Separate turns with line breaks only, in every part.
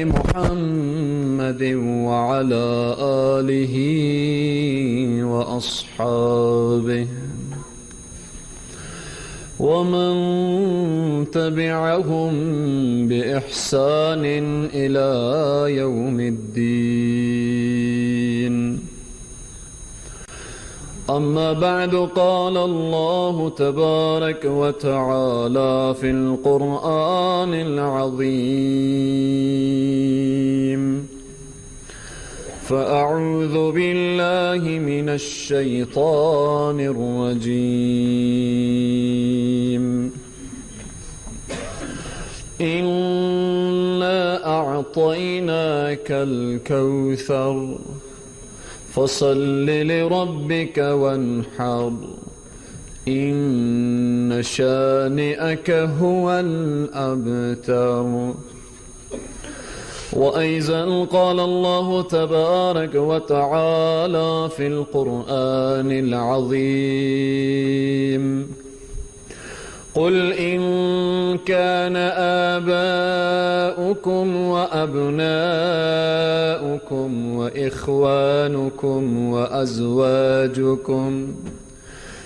محمد وعلى آله وأصحابه ومن تبعهم بإحسان إلى يوم الدين. أما بعد، قال الله تبارك وتعالى في القرآن العظيم: فأعوذ بالله من الشيطان الرجيم. إنا أعطيناك الكوثر فصل لربك وانحر إن شانئك هو الأبتر. وأيضا قال الله تبارك وتعالى في القرآن العظيم: قل إن كان آباؤكم وأبناؤكم وإخوانكم وأزواجكم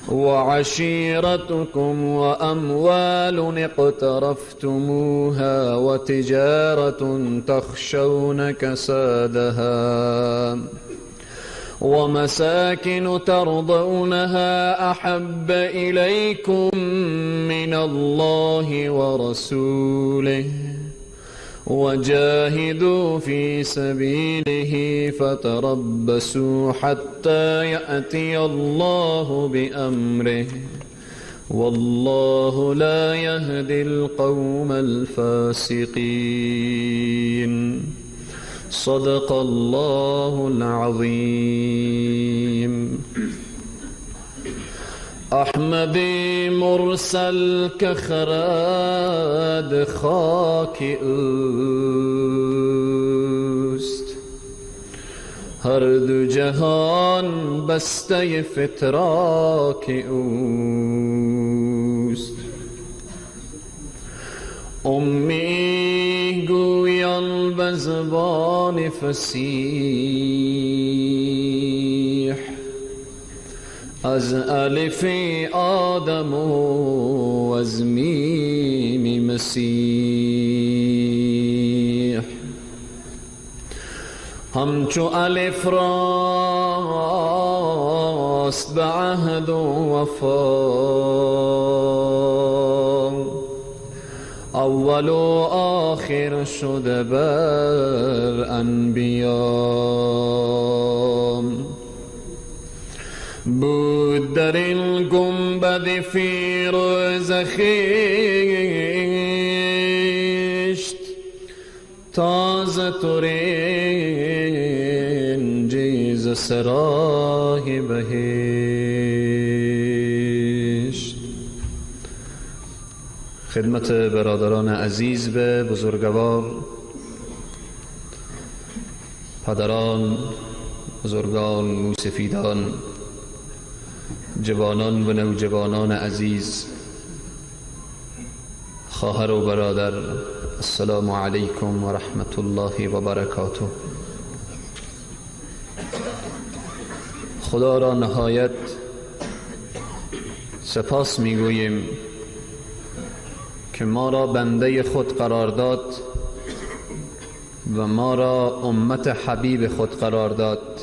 وعشيرتكم وأموال اقترفتموها وتجارة تخشون كسادها ومساكن ترضونها أحب إليكم من الله ورسوله وجاهدوا في سبيله فتربصوا حتى يأتي الله بأمره والله لا يهدي القوم الفاسقين. صدق الله العظيم. احمدی مرسل که خرد خاک اوست، هر دو جهان بسته فتراک اوست. امی گویان به زبان فصیح از الف آدم و از میم مسیح، همچو الف راست به عهد و وفا، اول و آخر شده بر انبیا. بود در این گنبد فیروز خیشت تازه ترنجی ز سرای بهشت. خدمت برادران عزیز به بزرگوار، پدران، بزرگان، موسفیدان، جوانان و نوجوانان عزیز، خواهر و برادر، السلام علیکم و رحمت الله و برکاته. خدا را نهایت سپاس میگوییم که ما را بنده خود قرار داد و ما را امت حبیب خود قرار داد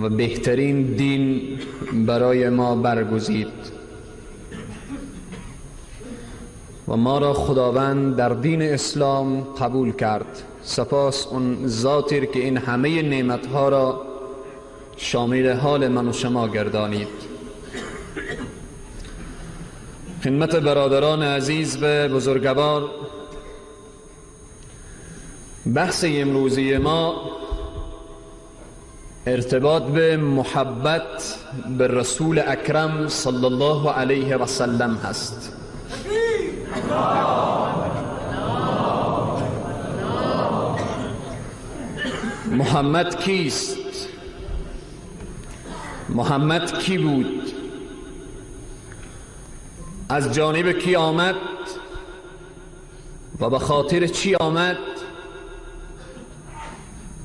و بهترین دین برای ما برگزید و ما را خداوند در دین اسلام قبول کرد. سپاس اون ذاتی که این همه نعمتها را شامل حال من و شما گردانید. خدمت برادران عزیز به بزرگوار، بحث امروزی ما ارتباط به محبت به رسول اکرم صلی الله علیه و سلم هست. محمد کیست؟ محمد کی بود؟ از جانب کی آمد و به خاطر چی آمد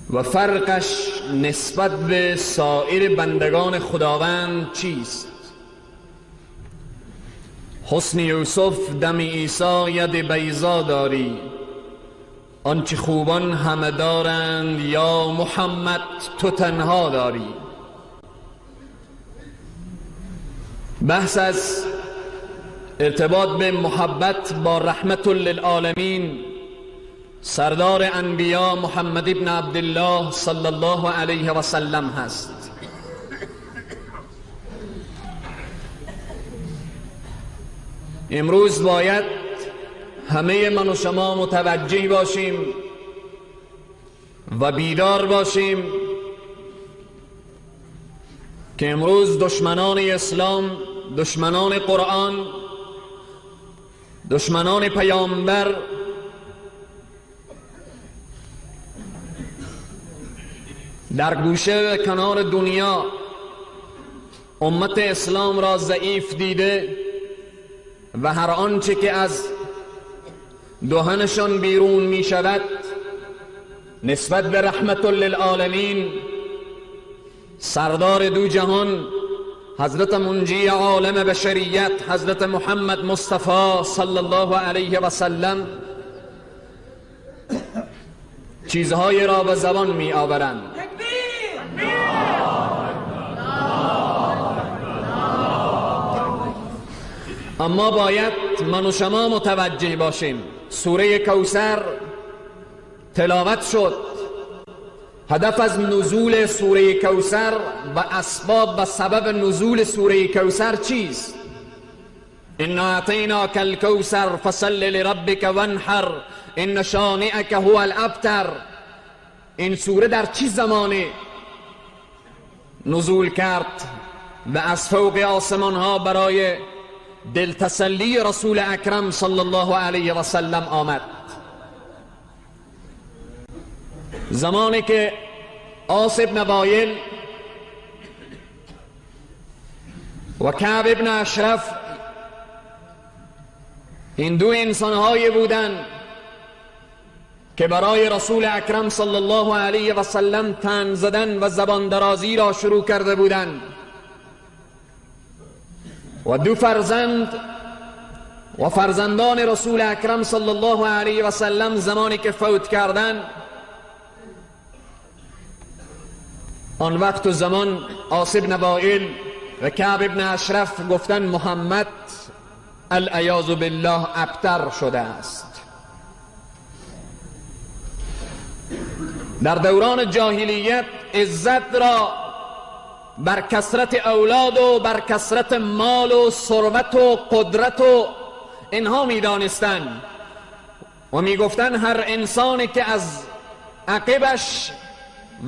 و فرقش نسبت به سایر بندگان خداوند چیست؟ حسن یوسف دم عیسی ید بیضا داری، آنچه خوبان همه دارند یا محمد تو تنها داری. بحث از ارتباط به محبت با رحمت للعالمین سردار انبیا محمد ابن عبدالله صلی الله علیه و سلم هست. امروز باید همه من و شما متوجه باشیم و بیدار باشیم که امروز دشمنان اسلام، دشمنان قرآن، دشمنان پیامبر در گوشه و کنار دنیا امت اسلام را ضعیف دیده و هر آنچه که از دهنشان بیرون می شود نسبت به رحمت للعالمین سردار دو جهان حضرت منجی عالم بشریت حضرت محمد مصطفی صلی الله علیه و سلم چیزهای را به زبان می آورند. اما باید من و شما متوجه باشیم. سوره کوثر تلاوت شد. هدف از نزول سوره کوثر و اسباب و سبب نزول سوره کوثر چیست؟ انا اعطیناک الکوثر فصل لربک وانحر ان شانئک هو الابتر. این سوره در چه زمانی نزول کرد و از فوق آسمان ها برای دلتسلی رسول اکرم صلی الله علیه و سلم آمد؟ زمانی که عاص ابن وایل و کعب ابن اشرف این دو انسانهایی بودند که برای رسول اکرم صلی الله علیه و سلم تن زدن و زبان درازی را شروع کرده بودند و دو فرزند و فرزندان رسول اکرم صلی الله علیه و سلم زمانی که فوت کردند، آن وقت و زمان عاص ابن وائل و کعب ابن اشرف گفتن محمد العیاذ بالله ابتر شده است. در دوران جاهلیت عزت را بر کثرت اولاد و بر کثرت مال و ثروت و قدرت و اینها میدانستند و میگفتن هر انسانی که از عقبش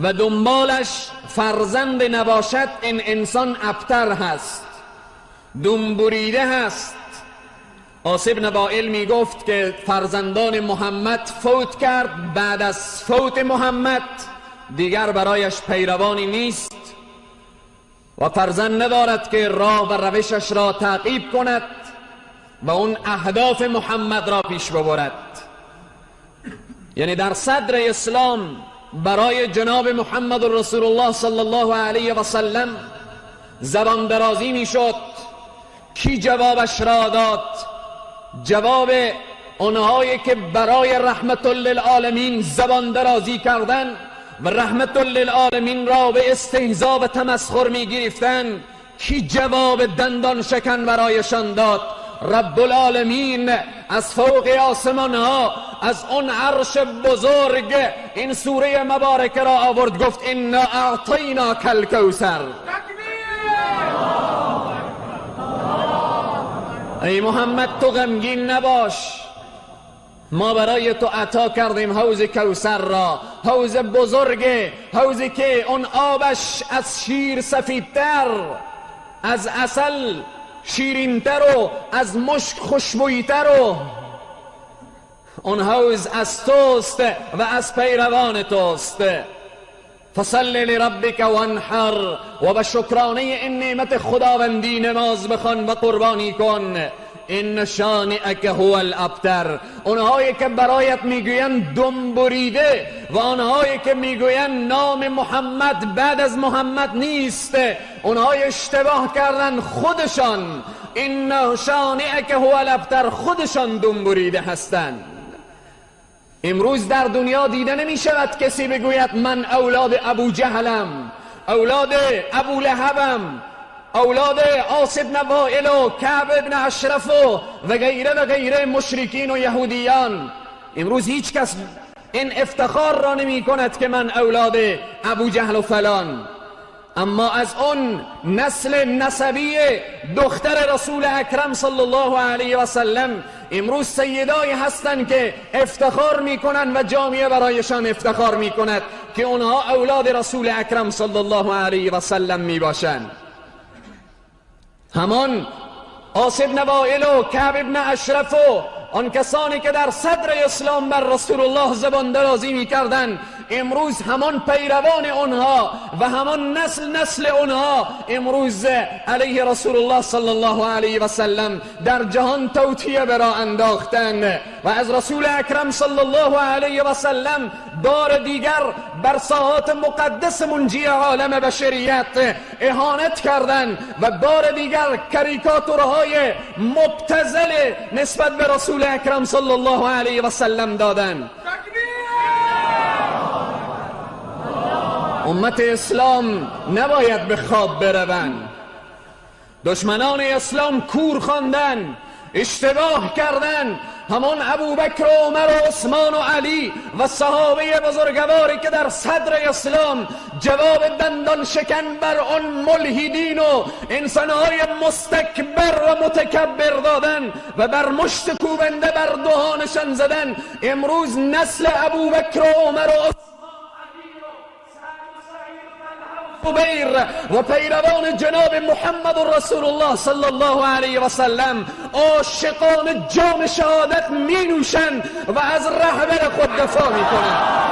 و دنبالش فرزند نباشد این انسان ابتر هست، دم بریده هست. عاص ابن وائل می گفت که فرزندان محمد فوت کرد، بعد از فوت محمد دیگر برایش پیروانی نیست و فرزند ندارد که راه و روشش را تعقیب کند و اون اهداف محمد را پیش ببرد. یعنی در صدر اسلام برای جناب محمد رسول الله صلی الله علیه و سلم زبان درازی می شد. کی جوابش را داد؟ جواب آنهایی که برای رحمت للعالمین زبان درازی کردن و رحمت للعالمین را به استهزا و تمسخر می گرفتن. کی جواب دندان شکن برایشان داد؟ رب العالمین از فوق آسمان ها از اون عرش بزرگ این سوره مبارکه را آورد، گفت انا اعطیناک الکوثر. ای محمد تو غمگین نباش، ما برای تو عطا کردیم حوض کوثر را، حوض بزرگ، حوضی که اون آبش از شیر سفیدتر، از عسل شیرینتر و از مشک خوشبویتر و اون حوض از توست و از پیروان توست. فصل لربک وانحر و به شکرانه این نعمت خداوندی نماز بخوان و قربانی کن. این شانئک هو الابتر، اونهایی که برایت میگویند دم بریده و آنهایی که میگویند نام محمد بعد از محمد نیست، اونهای اشتباه کردن. خودشان این شانئک هو الابتر، خودشان دم بریده هستند. امروز در دنیا دیده نمی شود کسی بگوید من اولاد ابو جهلم، اولاد ابو لهبم، اولاد عاص بن وائل و کعب بن اشرف و غیره مشرکین و یهودیان. امروز هیچ کس این افتخار را نمی کند که من اولاد ابو جهل و فلان. اما از اون نسل نسبی دختر رسول اکرم صلی الله علیه و سلم امروز سیدایی هستند که افتخار میکنند و جامعه برایشان افتخار میکند که اونها اولاد رسول اکرم صلی الله علیه و سلم میباشند. همان عاص بن وائل و کعب بن اشرف و آن کسانی که در صدر اسلام بر رسول الله زبان درازی میکردند، امروز همان پیروان اونها و همان نسل اونها امروز علیه رسول الله صلی الله علیه و سلم در جهان توطیه برا انداختند و از رسول اکرم صلی الله علیه و سلم بار دیگر بر ساحات مقدس منجی عالم بشریت اهانت کردند و بار دیگر کاریکاتورهای مبتذل نسبت به رسول اکرم صلی الله علیه و سلم دادند. امت اسلام نباید به خواب بروند. دشمنان اسلام کور خواندن، اشتباه کردن. همان ابوبکر و عمر و عثمان و علی و صحابه بزرگواری که در صدر اسلام جواب دندان شکن بر آن ملحدین و انسانهای مستکبر و متکبر دادن و بر مشت کوبنده بر دهانشان زدن. امروز نسل ابوبکر و عمر و و پیروان جناب محمد رسول الله صلی الله علیه و سلم عاشقان جام شهادت می نوشند و از رهبر خود دفاع می کنند.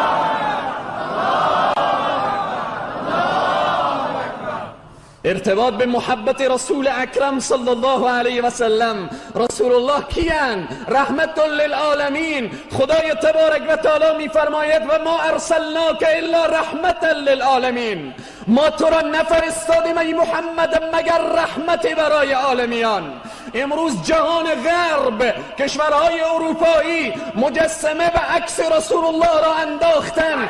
ارتباط به محبت رسول اکرم صلی الله علیه و سلم. رسول الله کیان؟ رحمت للعالمین. خدای تبارک و تعالی می فرماید و ما ارسلناک الا رحمت للعالمین. ما تو را نفرستادیم ای محمد مگر رحمت برای عالمیان. امروز جهان غرب، کشورهای اروپایی مجسمه و عکس رسول الله را انداختن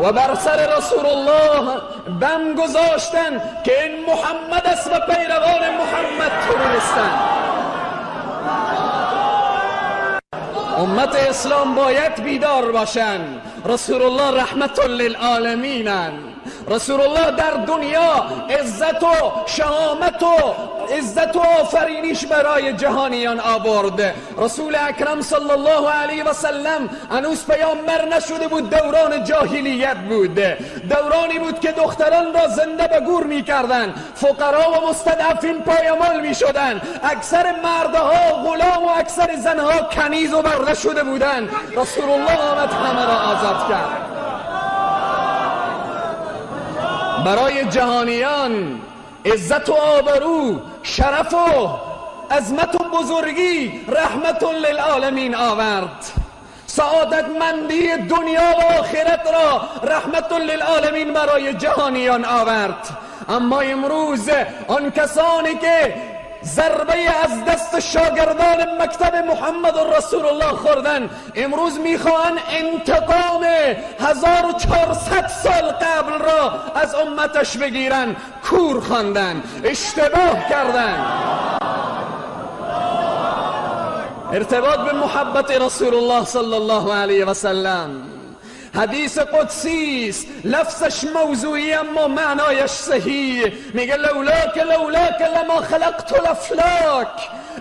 و بر سر رسول الله بم گذاشتن که این محمد است و پیروان محمد فرستند. امت اسلام باید بیدار باشند. رسول الله رحمت للعالمینند. رسول الله در دنیا عزت و شهامت و عزت و آفرینش برای جهانیان آورد. رسول اکرم صلی الله علیه و سلم هنوز پیامبر نشده بود، دوران جاهلیت بود. دورانی بود که دختران را زنده به گور می‌کردند، فقرا و مستضعفین پایمال می‌شدند، اکثر مردها غلام و اکثر زنها کنیز و برده شده بودند. رسول الله آمد همه را آزاد کرد. برای جهانیان عزت و آبرو، شرف و عظمت و بزرگی رحمت للعالمین آورد. سعادتمندی دنیا و آخرت را رحمت للعالمین برای جهانیان آورد. اما امروز آن کسانی که ضربه از دست شاگردان مکتب محمد رسول الله خوردن، امروز میخواهند انتقام 1400 سال قبل را از امتش بگیرن. کور خواندن، اشتباه کردن. ارتباط به محبت رسول الله صلی الله علیه و سلم حدیث قدسی است، لفظش موضوعی اما معنایش صحیح. میگه لولاک لما خلقت الافلاک.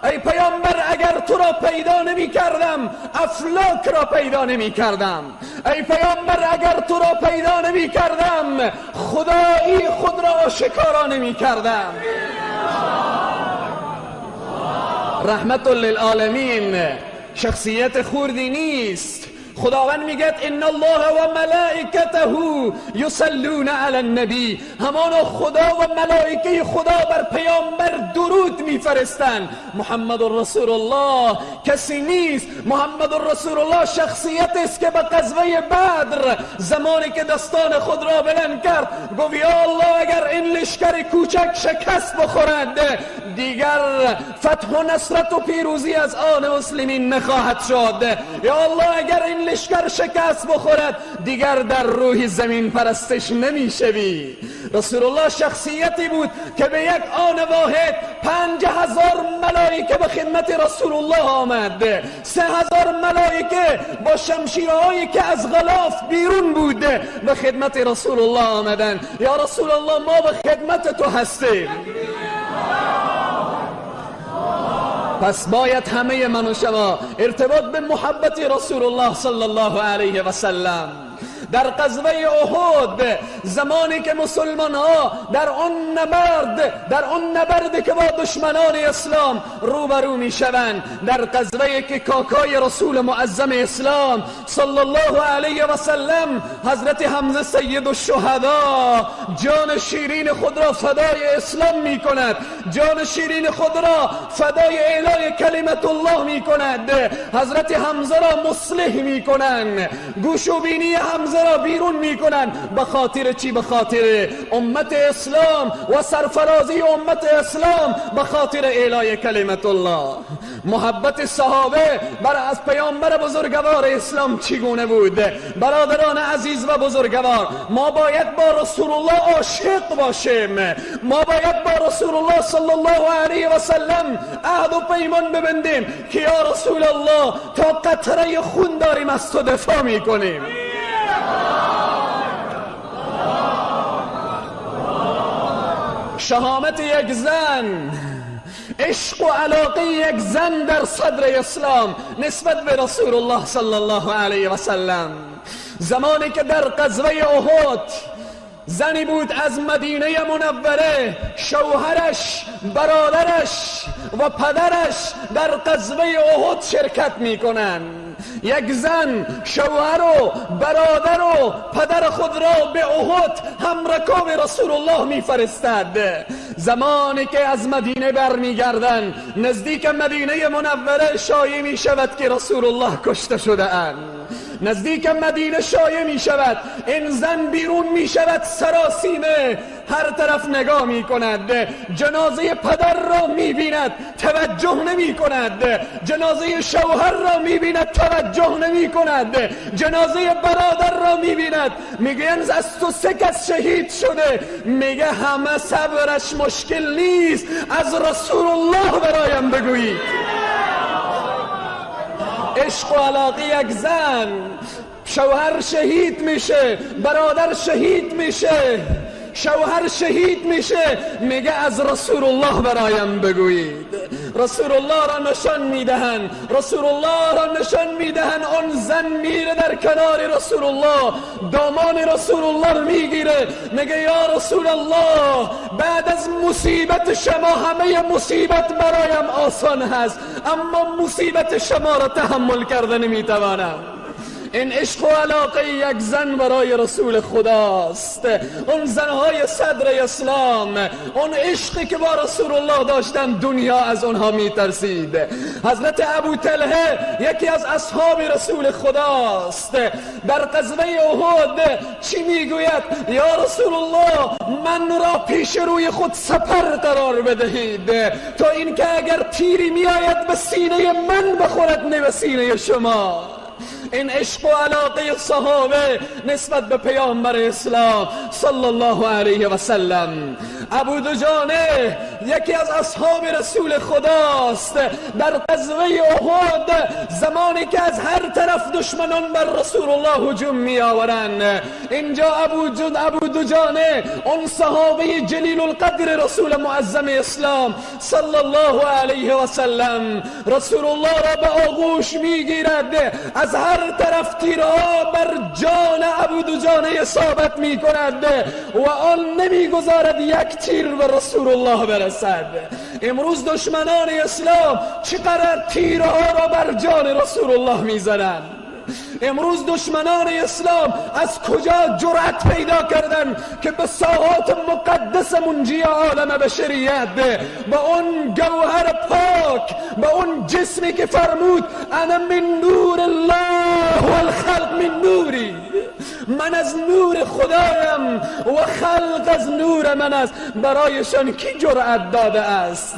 ای پیامبر اگر تو را پیدا نمی کردم افلاک را پیدا نمی کردم. ای پیامبر اگر تو را پیدا نمی کردم خدایی خود را آشکارا نمی کردم. رحمت للعالمین شخصیت خوردی نیست. خداوند میگه ان الله و ملائکته یصلون علی النبی، همانا خدا و ملائکه خدا بر پیامبر درود میفرستند. محمد رسول الله کسی نیست، محمد رسول الله شخصیت است که به غزوه بدر زمانی که دستان خود را بلند کرد گفت یا الله اگر این لشکر کوچک شکست بخورد دیگر فتح و نصرت و پیروزی از آن مسلمین نخواهد شد. یا الله اگر این لشکر شکست بخورد دیگر در روح زمین پرستش نمیشوی. رسول الله شخصیتی بود که به یک آن واحد 5000 ملائکه به خدمت رسول الله آمد، 3000 ملائکه با شمشیرهایی که از غلاف بیرون بود به خدمت رسول الله آمدن. یا رسول الله ما به خدمت تو هستیم. پس باید همه من و شما ارتباط به محبت رسول الله صلی الله علیه و سلم. در غزوه احد زمانی که مسلمان ها در آن نبرد که با دشمنان اسلام روبرو می شوند، در غزوه که کاکای رسول معظم اسلام صلی الله علیه و سلم حضرت حمزه سید الشهدا جان شیرین خود را فدای اسلام می کند، جان شیرین خود را فدای اعلای کلمت الله می کند، حضرت حمزه را مصلح می کنند، گوش و بینی حمزه را بیرون میکنن. به خاطر چی؟ به خاطر امت اسلام و سرفرازی امت اسلام، به خاطر اعلای کلمت الله. محبت صحابه بر از پیامبر بزرگوار اسلام چگونه بود؟ برادران عزیز و بزرگوار، ما باید با رسول الله عاشق باشیم، ما باید با رسول الله صلی الله علیه و سلم عهد و پیمان ببندیم که یا رسول الله تا قطره خون داریم از تو دفاع میکنیم. شهامت یک زن، عشق و علاقه یک زن در صدر اسلام نسبت به رسول الله صلی الله علیه و سلم. زمانی که در غزوه احد زنی بود از مدینه منوره، شوهرش، برادرش و پدرش در غزوه احد شرکت میکنند. یک زن شوهر و برادر و پدر خود را به احد همرکاب رسول الله میفرستد. زمانی که از مدینه برمیگردند نزدیک مدینه منوره شایع می شود که رسول الله کشته شده اند. نزدیک مدینه شایع می شود، این زن بیرون می شود سراسیمه، هر طرف نگاه می کند، جنازه پدر را می بیند توجه نمی کند، جنازه شوهر را می بیند توجه نمی کند، جنازه برادر را می بیند. میگه از تو 3 کس شهید شده، میگه همه صبرش مشکل نیست، از رسول الله برایم بگویید. عشق و علاقه یک زن، شوهر شهید میشه، برادر شهید میشه، شوهر شهید میشه، میگه از رسول الله برایم بگویید. رسول الله را نشان میدهن، رسول الله را نشان میدهن. آن زن میره در کنار رسول الله، دامان رسول الله رو میگیره، میگه یا رسول الله بعد از مصیبت شما همه مصیبت برایم آسان هست، اما مصیبت شما را تحمل کرده نمیتوانم. این عشق و علاقه یک زن برای رسول خداست. اون زنهای صدر اسلام، اون عشقی که با رسول الله داشتن دنیا از اونها میترسید. حضرت ابو طلحه یکی از اصحاب رسول خداست. در غزوه احد چی میگوید؟ یا رسول الله من را پیش روی خود سپر قرار بدهید تا اینکه اگر تیری میآید به سینه من بخورد نه به سینه شما. این عشق و علاقه صحابه نسبت به پیامبر اسلام صلی الله علیه و سلم. ابو دجانه یکی از اصحاب رسول خداست. در غزوه احد زمانی که از هر طرف دشمنان بر رسول الله هجوم می آورند، اینجا ابو دجانه اون صحابه جلیل القدر رسول معظم اسلام صلی الله علیه و سلم رسول الله را به آغوش می گیرد، از هر طرف تیرها بر جان ابو دجانه اصابت می کند و آن نمی گذارد یک تیر به رسول الله برسد. امروز دشمنان اسلام چقدر تیرها را بر جان رسول الله می زنند. امروز دشمنان اسلام از کجا جرأت پیدا کردن که به ساحات مقدس منجی عالم بشریت، به اون گوهر پاک، به اون جسمی که فرمود انا من نور الله و الخلق من نوری، من از نور خدایم و خلق از نور من است، برایشان کی جرأت داده است؟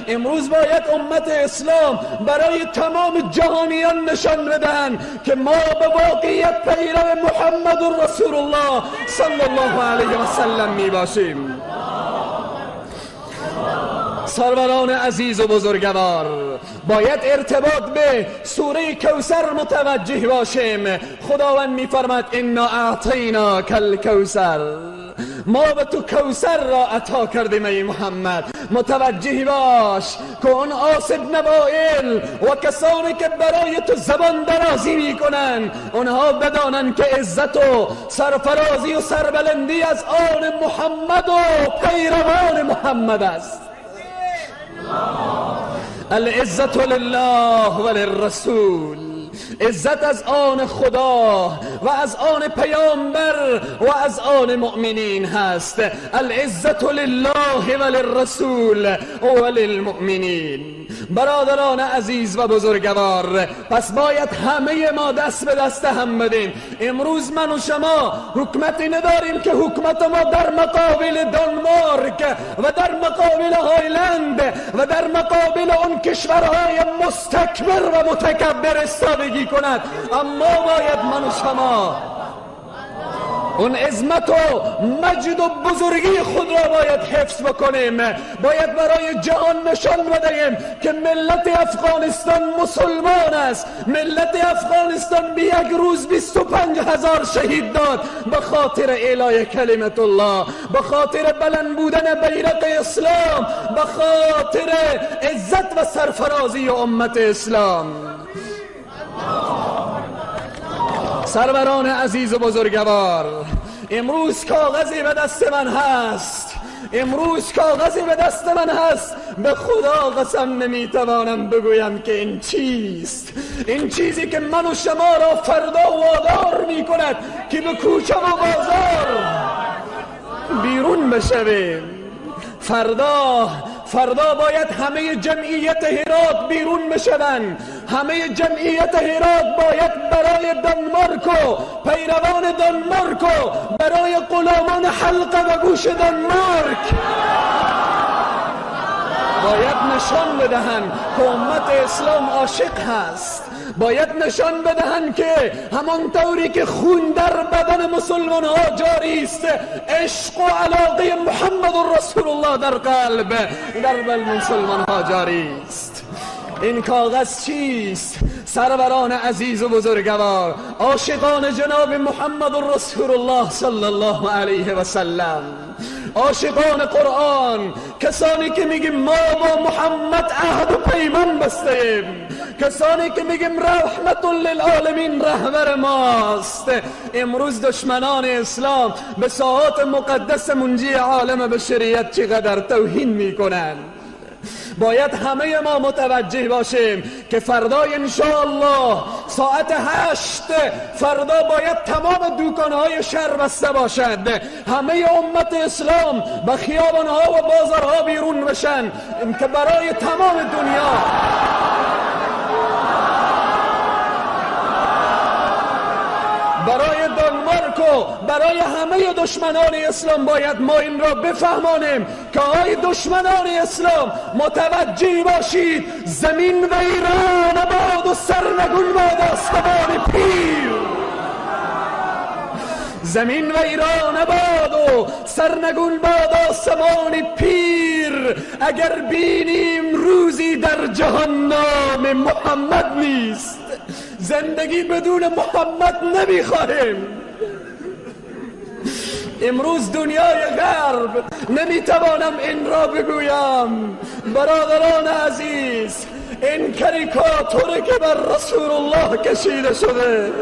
امروز باید امت اسلام برای تمام جهانیان نشان بدن که ما به واقعیت پیرو محمد رسول الله صلی الله علیه و سلم می باشیم. سروران عزیز و بزرگوار، باید ارتباط به سوره کوثر متوجه باشیم. خداوند می‌فرماید انا اعطیناک الکوثر، ما به تو کوثر را عطا کردیم ای محمد. متوجه باش که اون آصب نوائل و کسانی که برای تو زبان درازی میکنن، اونها بدانن که عزت و سرفرازی و سربلندی از آن محمد و پیروان محمد است. العزت لله و للرسول، عزت از آن خدا و از آن پیامبر و از آن مؤمنین هست. العزت لله و للرسول و للمؤمنین. برادران عزیز و بزرگوار، پس باید همه ما دست به دست هم بدیم. امروز من و شما حکمتی نداریم که حکمت ما در مقابل دانمارک و در مقابل هایلند و در مقابل اون کشورهای مستکبر و متکبر استادگی کند. اما باید من و شما اون عظمت و مجد و بزرگی خود را باید حفظ بکنیم. باید برای جهان نشان بدهیم که ملت افغانستان مسلمان است. ملت افغانستان به یک روز 25,000 شهید داد به خاطر اعلای کلمت الله، به خاطر بلند بودن بیرق اسلام، به خاطر عزت و سرفرازی امت اسلام. سروران عزیز و بزرگوار، امروز کاغذی به دست من هست، امروز کاغذی به دست من هست، به خدا قسم نمیتوانم بگویم که این چیست. این چیزی که من و شما را فردا وادار میکند که به کوچه و بازار بیرون بشویم. فردا باید همه جمعیت هرات بیرون بشوند. همه جمعیت هرات باید برای دانمارک و پیروان دانمارک و برای غلامان حلقه و گوش دانمارک باید نشان بدهند که امت اسلام عاشق هست. باید نشان بدهند که همان طوری که خون در بدن مسلمان ها جاری است، عشق و علاقه محمد رسول الله در قلب مسلمان ها جاری است. این کاغذ چیست؟ سروران عزیز و بزرگوار، عاشقان جناب محمد رسول الله صلی الله علیه و سلم، عاشقان قرآن، کسانی که میگیم ما با محمد عهد و پیمان بستیم، کسانی که میگیم رحمت للعالمین رهبر ماست. امروز دشمنان اسلام به ساحات مقدس منجی عالم بشریت چقدر توهین میکنند. باید همه ما متوجه باشیم که فردا انشاءالله ساعت 8 فردا باید تمام دوکانهای شهر بسته باشد، همه امت اسلام به خیابانها و بازارها بیرون بشن که برای تمام دنیا برای دانمارک و برای همه دشمنان اسلام باید ما این را بفهمانیم که آی دشمنان اسلام متوجه باشید، زمین ویران باد و سرنگون باد آسمان پیر. زمین ویران باد و سرنگون باد آسمان پیر. اگر بینیم روزی در جهان نام محمد نیست، زندگی بدون محمد نمیخواهیم. امروز دنیای غرب، نمیتوانم این را بگویم برادران عزیز، این کاریکاتوری که بر رسول الله کشیده شده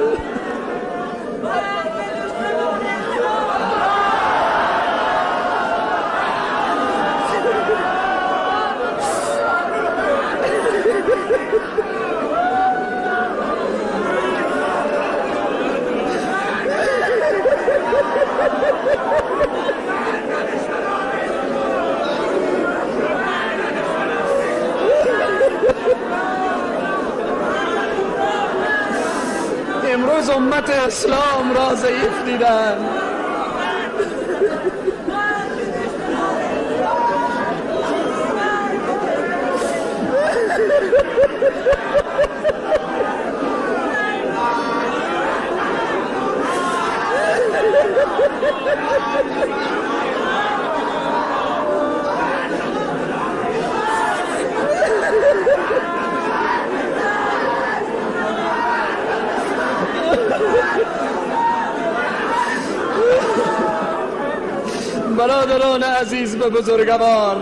هرگز امت اسلام را ضعیف دیدند. برادران عزیز به بزرگوار،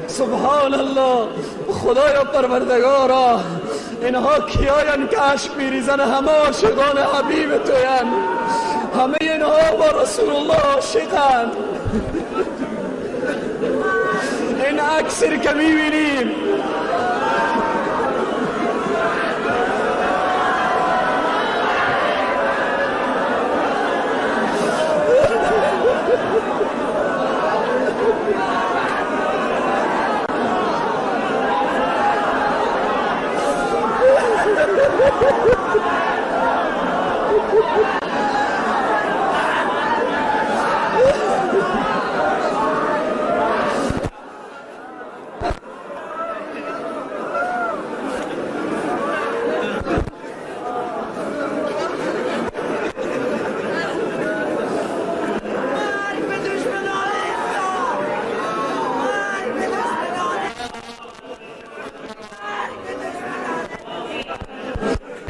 سبحان الله، خدایا پروردگارا، اینها کیاین که اشک میریزن؟ همه عاشقان حبیب توین، همه اینها با رسول الله عاشقند. این عکسی که میبینیم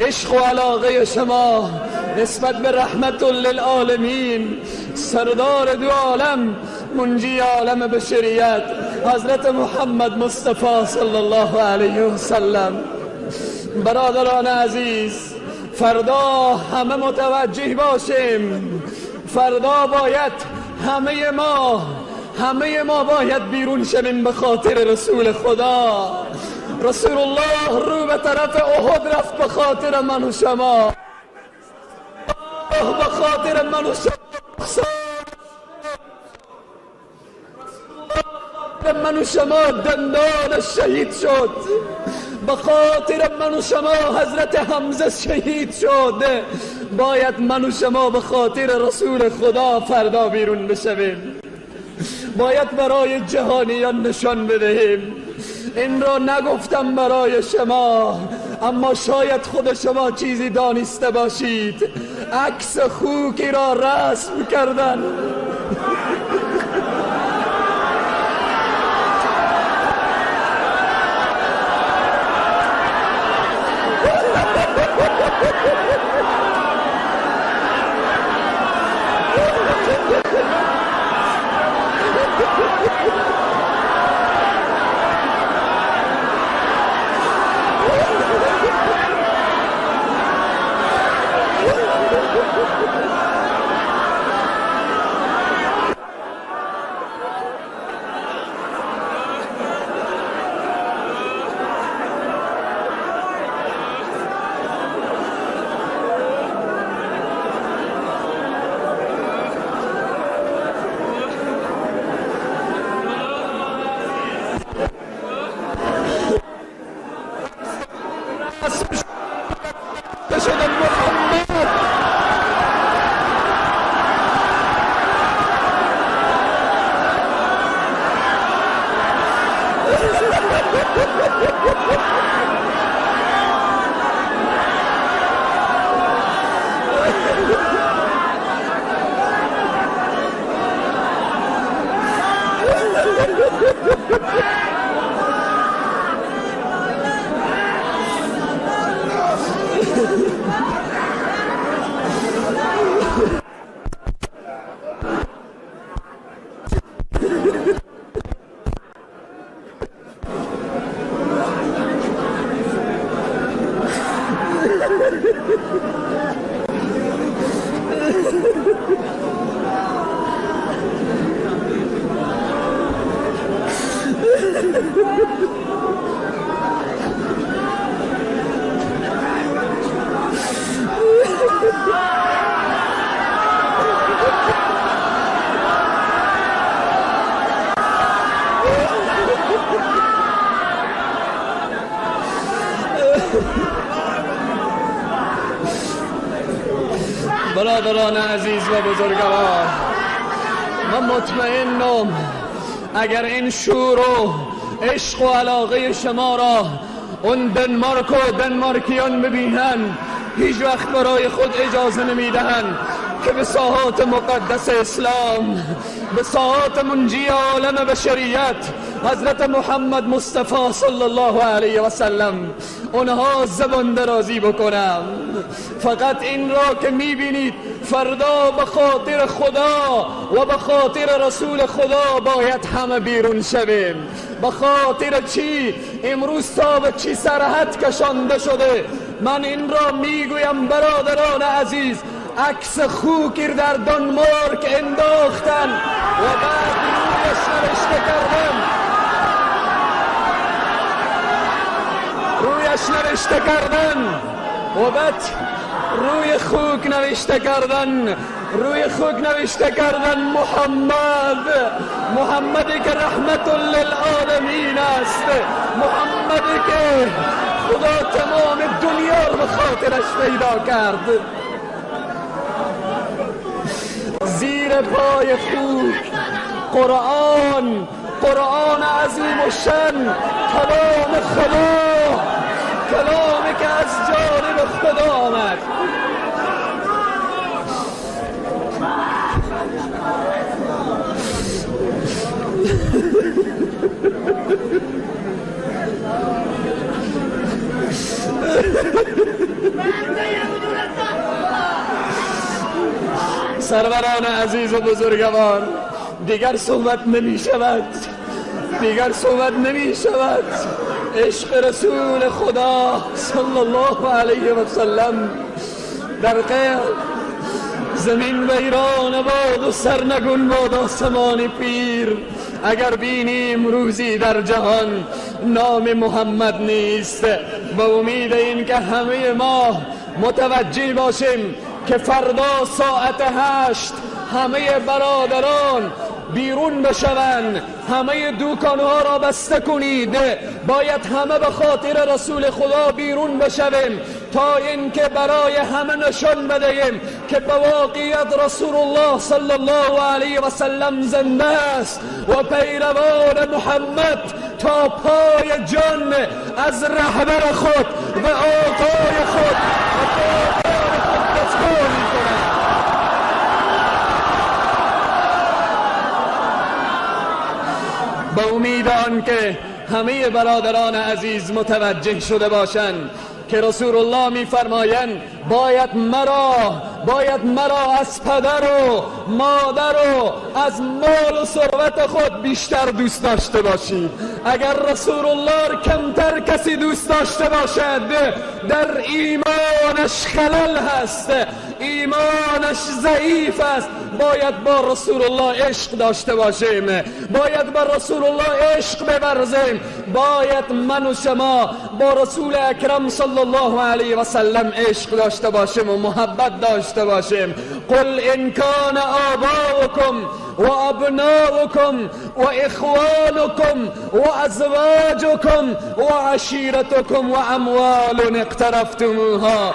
عشق و علاقه شما نسبت به رحمت للعالمین، سردار دو عالم، منجی عالم بشریت، حضرت محمد مصطفی صلی الله علیه و سلم. برادران عزیز، فردا همه متوجه باشیم. فردا باید همه ما باید بیرون شویم به خاطر رسول خدا. رسول الله رو به طرف احد رفت به خاطر من و شما، به خاطر من و شما، من و شما دندان شهید شد، به خاطر من و شما حضرت حمزه شهید شد. باید من و شما به خاطر رسول خدا فردا بیرون بشویم. باید برای جهانیان نشان بدهیم. این را نگفتم برای شما، اما شاید خود شما چیزی دانسته باشید. عکس خوکی را رسم کردن. برادران عزیز و بزرگوار، من مطمئنم اگر این شور و عشق و علاقه شما را اون دنمارک و دنمارکیان ببینن، هیچ وقت برای خود اجازه نمیدهن که به ساحات مقدس اسلام، به ساحات منجی عالم بشریت حضرت محمد مصطفی صلی الله علیه و سلم اونها زبان درازی بکنم. فقط این را که میبینید فردا به خاطر خدا و به خاطر رسول خدا باید همه بیرون شویم. به خاطر چی؟ امروز تا به چی سرحد کشانده شده؟ من این را میگویم برادران عزیز، عکس خوکی در دانمارک انداختن و بعد رویش نوشته کردن و بعد روی خوک نوشته کردن محمدی که رحمت للعالمین است، محمدی که خدا تمام دنیا رو به خاطرش پیدا کرد. زیر پای خوک قرآن عظیم و شن، کلام خدا، کلامی که از جانب خدا آمد. سروران عزیز و بزرگوار، دیگر صحبت نمی شود. عشق رسول خدا صلی الله علیه و سلم در غیر زمین ویران باد و سرنگون باد آسمان پیر. اگر بینیم روزی در جهان نام محمد نیست، به امید این که همه ما متوجه باشیم که فردا ساعت 8 همه برادران بیرون بشوند، همه دوکانها را بسته کنید. باید همه به خاطر رسول خدا بیرون بشویم تا اینکه برای همه نشان بدهیم که به واقعیت رسول الله صلی الله علیه و سلم زنده است و پیروان محمد تا پای جان از رهبر خود و آقای خود دفاع می‌کنند. به امید آنکه همه برادران عزیز متوجه شده باشند که رسول الله می‌فرمایند باید مرا از پدر و مادر و از مال و ثروت خود بیشتر دوست داشته باشید. اگر رسول الله کمتر کسی دوست داشته باشد، در ایمانش خلل هست، ایمانش ضعیف است. باید با رسول الله عشق داشته باشیم، باید با رسول الله عشق بورزیم، باید من و شما با رسول اکرم صلی الله علیه و سلم عشق داشته باشیم و محبت داشته باشیم. قل ان کان آباؤکم و ابناؤکم و اخوانکم و ازواجکم و عشیرتکم و اموال اقترفتموها.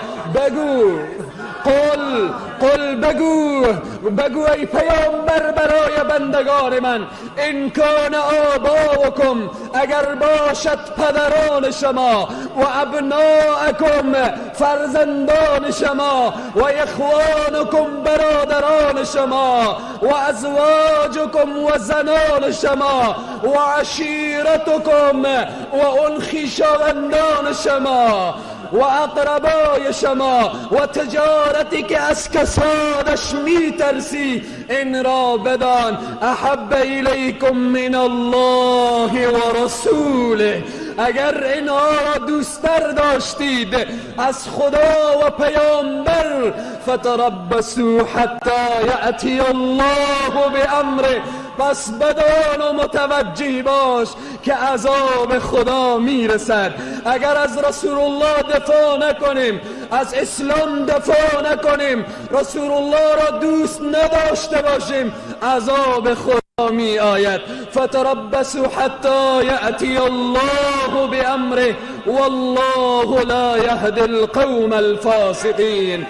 بگو ای پیامبر برای بندگان من، ان کان آباؤکم، اگر باشد پدران شما، و ابناءکم، فرزندان شما، و اخوانکم، برادران شما، و ازواجکم، و زنان شما، و عشیرتکم، و اون خویشاوندان شما، و اقربای شما، و تجارتی که از کسادش میترسی، این را بدان احب الیکم من الله و رسوله. اگر اینها را دوستر داشتید از خدا و پیامبر، فتربصوا حتی یأتی الله بامره، پس بدان و متوجه باش که عذاب خدا میرسد. اگر از رسول الله دفاع نکنیم، از اسلام دفاع نکنیم، رسول الله را دوست نداشته باشیم، عذاب خدا می آید. فتربصوا حتی یأتی الله بامره والله لا یهدی القوم الفاسقین.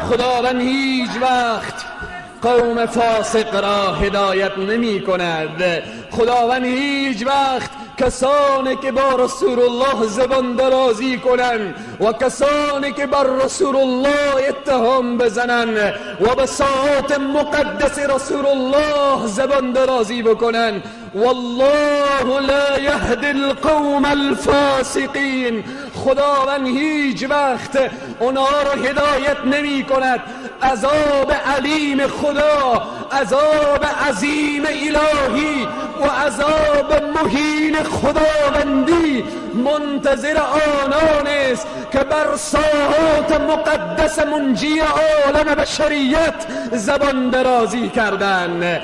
خداوند هیچ وقت قوم فاسق را هدایت نمی کند. خداوند هیچ وقت کسانی که با رسول الله زبان درازی کنند و کسانی که بر رسول الله اتهام بزنند و به ساعات مقدس رسول الله زبان درازی بکنند، والله لا یهدی القوم الفاسقین. خداوند هیچ وقت اونها را هدایت نمی کند. عذاب علیم خدا، عذاب عظیم الهی و عذاب مهین خداوندی منتظر آنان است که بر ساحات مقدس منجی عالم بشریت زبان درازی کردند.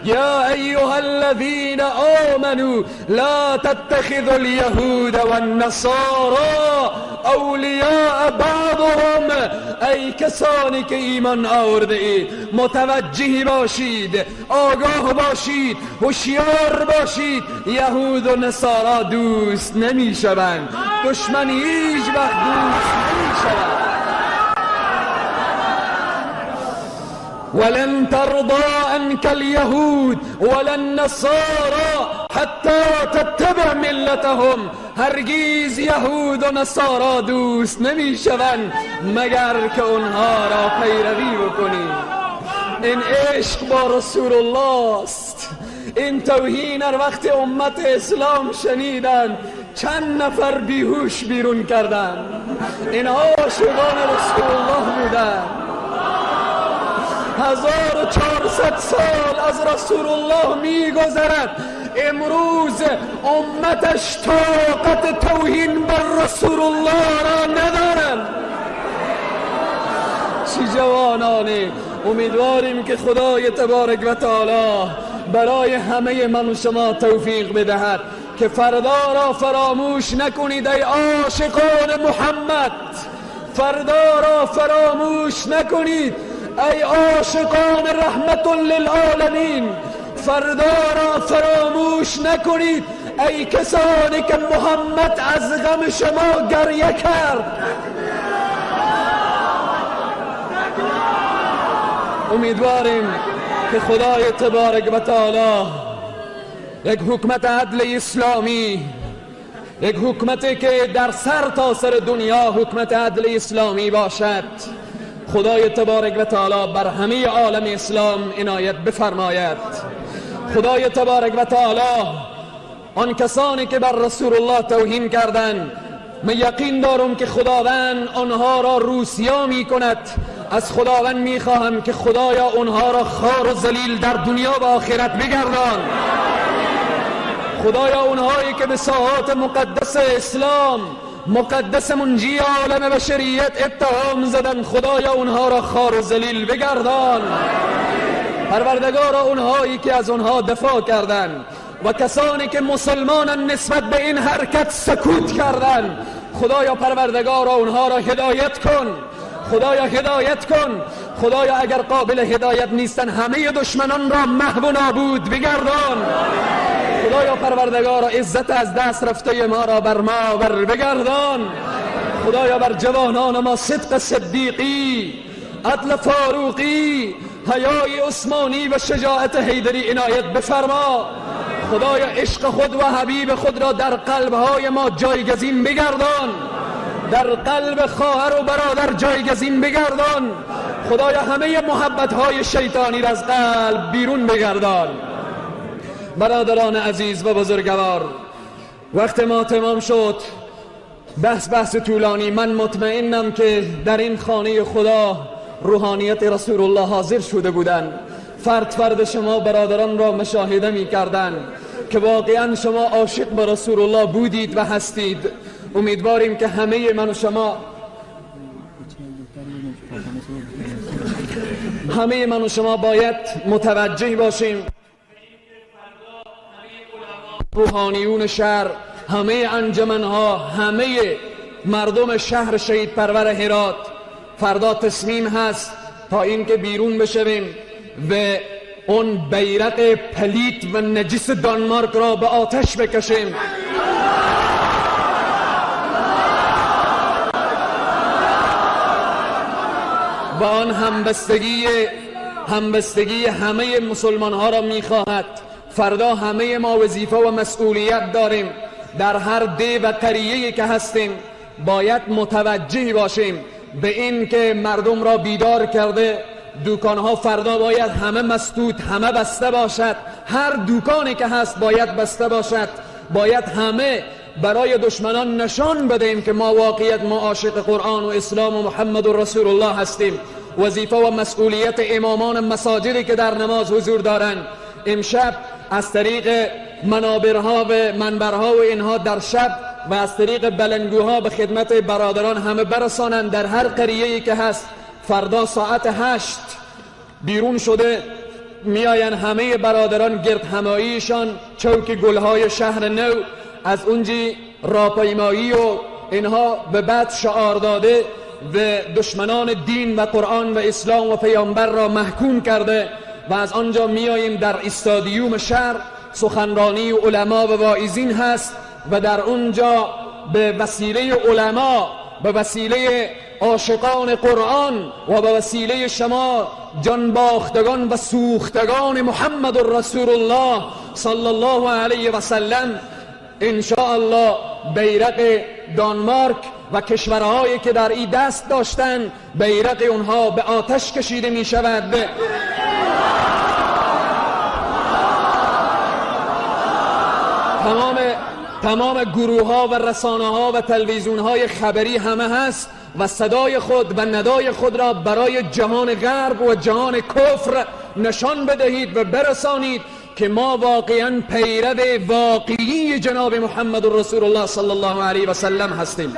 یا ایها الذین آمنوا لا تتخذوا اليهود والنصارى اولیاء بعضهم. ای کسانی که ایمان آورده اید متوجه باشید، آگاه باشید، هوشیار باشید. یهود و نصارا دوست نمی شوند، دشمن هیچ وقت دوست نمی شوند. ولن ترضى عنك اليهود ولا النصارى حتى تتبع ملتهم. هرگیز یهود و نصارا دوست نمی شوند مگر که اونها را پیروی بکنی. این عشق با رسول الله است. این توهین هر وقت امت اسلام شنیدن چند نفر بیهوش بیرون کردن. اینها عاشقان رسول الله بودن. 1400 سال از رسول الله می گذرد، امروز امتش طاقت توهین بر رسول الله را ندارند. چی جوانانی، امیدواریم که خدای تبارک و تعالی برای همه من و شما توفیق بدهد که فردا را فراموش نکنید ای عاشقان محمد. فردا را فراموش نکنید ای عاشقان رحمت للعالمین. فردا را فراموش نکنید ای کسانی که محمد از غم شما گریه کرد. امیدواریم که خدای تبارک و تعالی یک حکمت عدل اسلامی، یک حکمتی که در سر تا سر دنیا حکمت عدل اسلامی باشد، خدای تبارک و تعالی بر همه عالم اسلام عنایت بفرماید. خدای تبارک و تعالی آن کسانی که بر رسول الله توهین کردند، من یقین دارم که خداوند آنها را روسیا می کند. از خداوند می خواهم که خدایا آنها را خوار و ذلیل در دنیا و آخرت بگردان. خدایا اونهایی که به ساحات مقدس اسلام، مقدس منجی عالم بشریت اتهام زدن، خدایا اونها را خوار و ذلیل بگردان. پروردگارا اونهایی که از اونها دفاع کردند و کسانی که مسلمانان نسبت به این حرکت سکوت کردند، خدایا پروردگارا اونها را هدایت کن. خدایا هدایت کن. خدایا اگر قابل هدایت نیستن همه دشمنان را محو و نابود بگردان. خدایا پروردگارا عزت از دست رفته ما را بر ما بگردان. خدایا بر جوانان ما صدق صدیقی، عدل فاروقی، حیای عثمانی و شجاعت حیدری عنایت بفرما. خدایا عشق خود و حبیب خود را در قلبهای ما جایگزین بگردان. در قلب خواهر و برادر جایگزین بگردان. خدایا همه محبت‌های شیطانی را از قلب بیرون بگردان. برادران عزیز و بزرگوار، وقت ما تمام شد. بحث طولانی. من مطمئنم که در این خانه خدا روحانیت رسول الله حاضر شده بودند. فرد شما برادران را مشاهده می کردند که واقعا شما عاشق به رسول الله بودید و هستید. امیدواریم که همه من و شما باید متوجه باشیم. روحانیون شهر، همه انجمنها، همه مردم شهر شهید پرور هرات، فردا تصمیم هست تا اینکه بیرون بشویم و اون بیرق پلیت و نجس دانمارک را به آتش بکشیم. و آن همبستگی همه مسلمان ها را میخواهد. فردا همه ما وظیفه و مسئولیت داریم. در هر ده و قریه‌ای که هستیم باید متوجه باشیم به این که مردم را بیدار کرده. دکانها فردا باید همه مسدود، همه بسته باشد. هر دکانی که هست باید بسته باشد. باید همه برای دشمنان نشان بدهیم که ما واقعیت ما عاشق قرآن و اسلام و محمد رسول الله هستیم. وظیفه و مسئولیت امامان مساجدی که در نماز حضور دارند امشب از طریق منابرها و منبرها و اینها در شب و از طریق بلندگوها به خدمت برادران همه برسانند. در هر قریه‌ای که هست فردا ساعت 8 بیرون شده میآیند همه برادران گرد هماییشان چوک گلهای شهر نو از اونجی راهپیمایی و اینها به بعد شعار داده و دشمنان دین و قرآن و اسلام و پیامبر را محکوم کرده و از آنجا میاییم در استادیوم شهر سخنرانی علما و واعظین هست و در اونجا به وسیله علما، به وسیله عاشقان قرآن و به وسیله شما جان باختگان و سوختگان محمد رسول الله صلی الله علیه و سلم ان شاء الله بیرق دانمارک و کشورهایی که در این دست داشتن بیرق اونها به آتش کشیده می شود. تمام گروه ها و رسانه ها و تلویزیون های خبری همه هست و صدای خود و ندای خود را برای جهان غرب و جهان کفر نشان بدهید و برسانید که ما واقعا پیرو واقعی جناب محمد رسول الله صلی الله علیه و سلم هستیم.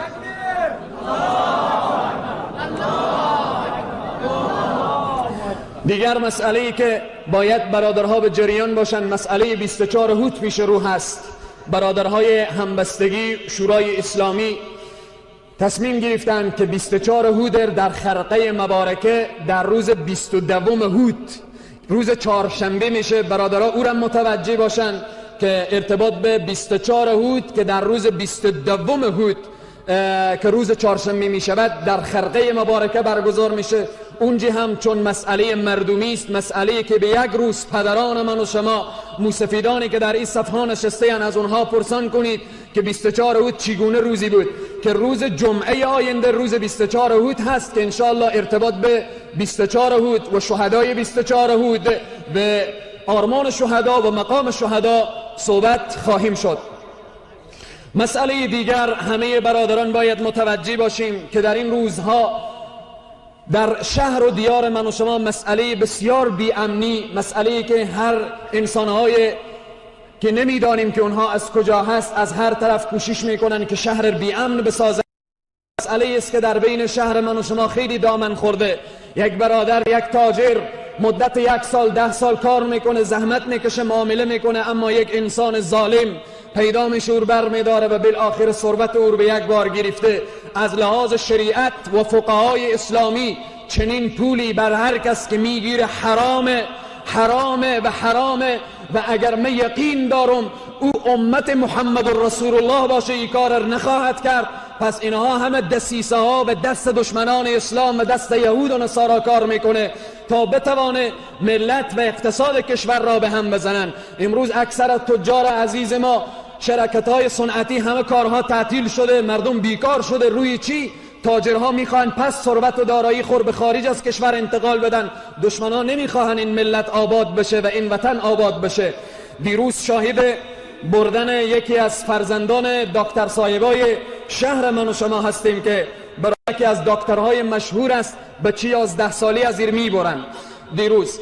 دیگر مسئله‌ای که باید برادرها به جریان باشند مسئله 24 هوت پیش رو هست. برادرهای همبستگی شورای اسلامی تصمیم گرفتند که 24 هوت در خرقه مبارکه در روز 22 هوت روز چهارشنبه میشه. برادرها او را متوجه باشند که ارتباط به 24 هوت که در روز 22 هوت که روز چهارشنبه می شود در خرقه مبارکه برگزار میشه. اونجا هم چون مسئله مردمی است، مسئله که به یک روز پدران من و شما موسفیدانی که در این صفحه نشسته اند از اونها پرسان کنید که 24 هوت چگونه روزی بود، که روز جمعه آینده روز 24 هوت هست که انشاءالله ارتباط به 24 هوت و شهدای 24 هوت به آرمان شهدا و مقام شهدا صحبت خواهیم شد. مسئله دیگر همه برادران باید متوجه باشیم که در این روزها در شهر و دیار من و شما مسئله بسیار بی امنی، مسئله که هر انسانهای که نمیدانیم که اونها از کجا هست از هر طرف کوشش میکنن که شهر بی امن بسازن. مسئله است که در بین شهر من و شما خیلی دامن خورده. یک برادر، یک تاجر مدت 1 سال 10 سال کار میکنه، زحمت میکشه، معامله میکنه، اما یک انسان ظالم پیدا میشه اور بر میداره و بالاخره ثروت او به یک بار گرفته. از لحاظ شریعت و فقهای اسلامی چنین پولی بر هر کس که میگیره حرامه و اگر من یقین دارم او امت محمد رسول الله باشه این کار را نخواهد کرد. پس اینها همه دسیسه ها و دست دشمنان اسلام و دست یهود و نصارا کار میکنه تا بتوانه ملت و اقتصاد کشور را به هم بزنن. امروز اکثر تجار عزیز ما شرکت های صنعتی همه کارها تعطیل شده، مردم بیکار شده. روی چی؟ تاجرها میخوان پس ثروت و دارایی خور به خارج از کشور انتقال بدن. دشمنان نمیخواهن این ملت آباد بشه و این وطن آباد بشه. دیروز شاهد بردن یکی از فرزندان دکتر صاحبای شهر من و شما هستیم که برای یکی از دکترهای مشهور است بچه 11 سالی از ایر میبرن دیروز.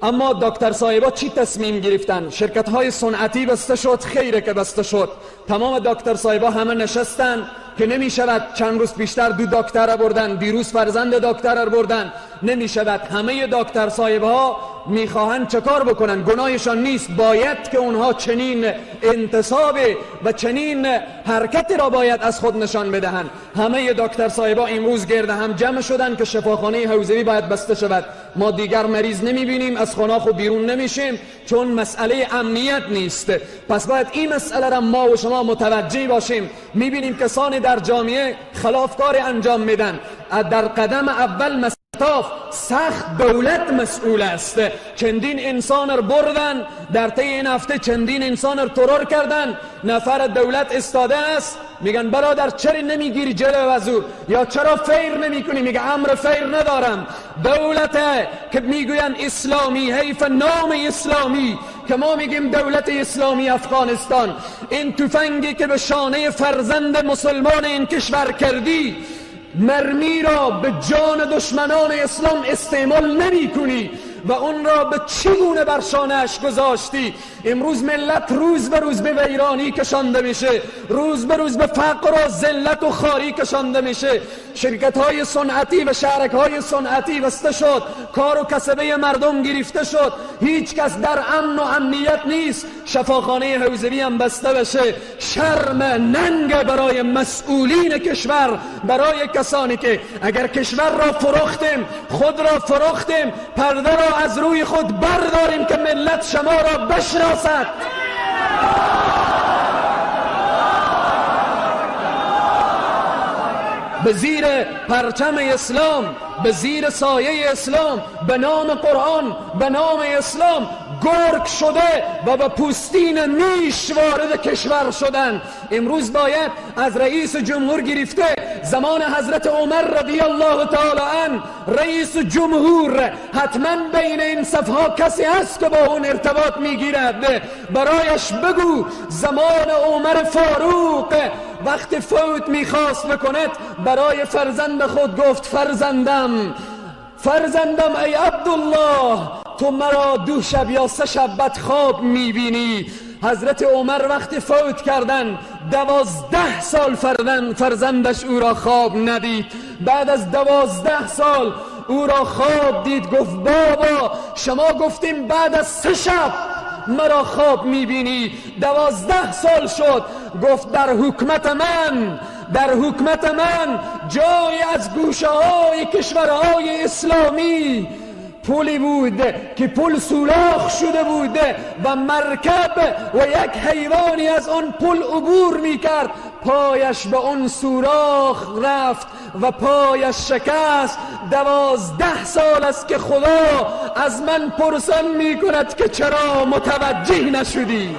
اما دکتر صاحبا چی تصمیم گرفتن؟ شرکت های صنعتی بسته شد، خیره که بسته شد. تمام دکتر صاحبا همه نشستن که نمی شود. چند روز بیشتر 2 دکتر را بردن، دیروز فرزند دکتر را بردن. نمی شود. همه دکتر صاحبها میخواهند چه کار بکنن؟ گناهشان نیست، باید که اونها چنین انتصاب و چنین حرکتی را باید از خود نشان بدهند. همه دکتر صاحبا امروز گرد هم جمع شدن که شفاخانه حوزوی باید بسته شود. ما دیگر مریض نمیبینیم، از خانه خود بیرون نمیشیم چون مسئله امنیت نیست. پس باید این مسئله را ما و شما متوجه باشیم. میبینیم کسانی در جامعه خلافکار انجام میدن. در قدم اول مسئله اختطاف سخت دولت مسئول است. چندین انسان رو بردن، در طی این هفته چندین انسان رو ترور کردن. نفر دولت استاده است، میگن برادر چرا نمیگیری جلو وزور، یا چرا فیر نمیکنی؟ میگه امر فیر ندارم. دولت که میگوین اسلامی، حیف نام اسلامی که ما میگیم دولت اسلامی افغانستان. این تفنگی که به شانه فرزند مسلمان این کشور کردی، مرمی را به جان دشمنان اسلام استعمال نمی کنی و اون را به چگونه بر شانه‌اش گذاشتی. امروز ملت روز به روز به ویرانی کشانده میشه، روز به روز به فقر و ذلت و خواری کشانده میشه. شرکت‌های صنعتی و شهرک‌های صنعتی بسته شد، کار و کسبه مردم گرفته شد، هیچ کس در امن و امنیت نیست. شفاخانه حوزوی هم بسته بشه. شرم ننگ برای مسئولین کشور، برای کسانی که اگر کشور را فروختیم، خود را فروختیم، پرده را از روی خود برداریم که ملت شما را بشناسد. به زیر پرچم اسلام، به زیر سایه اسلام، به نام قرآن، به نام اسلام گرگ شده و به پوستین میش وارد کشور شدن. امروز باید از رئیس جمهور گرفته زمان حضرت عمر رضی الله تعالی عنه، رئیس جمهور، حتما بین این صفها کسی هست که با اون ارتباط میگیرد، برایش بگو زمان عمر فاروق وقتی فوت میخواست بکند، برای فرزند خود گفت فرزندم ای عبدالله، تو مرا 2 شب یا 3 شب بدخواب میبینی. حضرت عمر وقتی فوت کردن 12 سال فرزندش او را خواب ندید. بعد از 12 سال او را خواب دید، گفت بابا شما گفتیم بعد از 3 شب مرا خواب میبینی. 12 سال شد. گفت در حکمت من جای از گوشه های کشورهای اسلامی پلی بود که پل سوراخ شده بود و مرکب و یک حیوانی از آن پل عبور میکرد، پایش به اون سوراخ رفت و پایش شکست. 12 سال است که خدا از من پرسان میکند که چرا متوجه نشدی.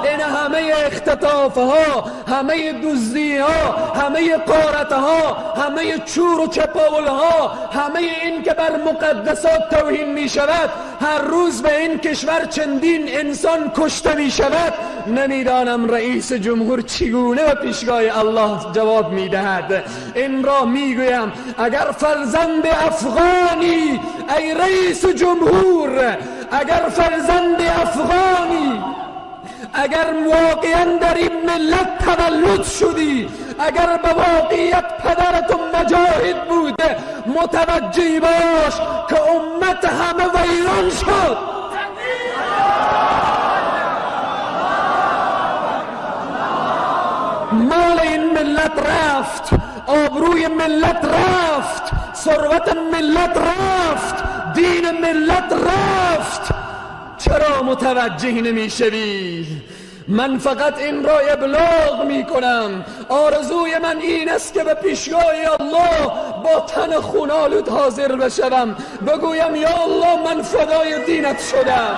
این همه اختطاف ها، همه دزدی ها، همه غارت ها، همه چور و چپاول ها، همه این که بر مقدسات توهین می شود، هر روز به این کشور چندین انسان کشته می شود. نمیدانم رئیس جمهور چگونه به پیشگاه الله جواب می دهد. این را می گویم اگر فرزند افغانی، ای رئیس جمهور، اگر فرزند افغانی، اگر واقعا در این ملت تولد شدی، اگر به واقعیت پدرت مجاهد بوده، متوجه باش که امت همه ویران شد. مال این ملت رفت، آبروی ملت رفت، ثروت ملت رفت، دین ملت رفت. چرا متوجه نمیشوی؟ من فقط این را ابلاغ می کنم. آرزوی من این است که به پیشگاه الله با تن خونالود حاضر بشوم، بگویم یا الله من فدای دینت شدم.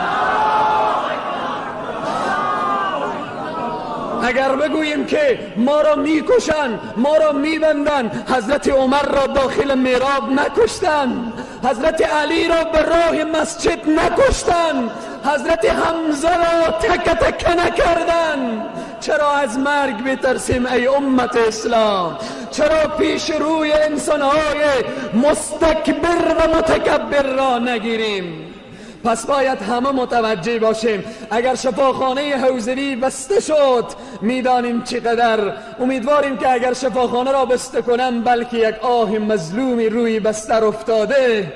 اگر بگوییم که ما را میکشن، ما را میبندن، حضرت عمر را داخل محراب نکشتن، حضرت علی را به راه مسجد نکشتن، حضرت حمزه را تک تک نکردن. چرا از مرگ بترسیم ای امت اسلام؟ چرا پیش روی انسانهای مستکبر و متکبر را نگیریم؟ پس باید همه متوجه باشیم. اگر شفاخانه حوزوی بسته شد میدانیم چقدر. امیدواریم که اگر شفاخانه را بسته کنم، بلکه یک آه مظلومی روی بستر افتاده،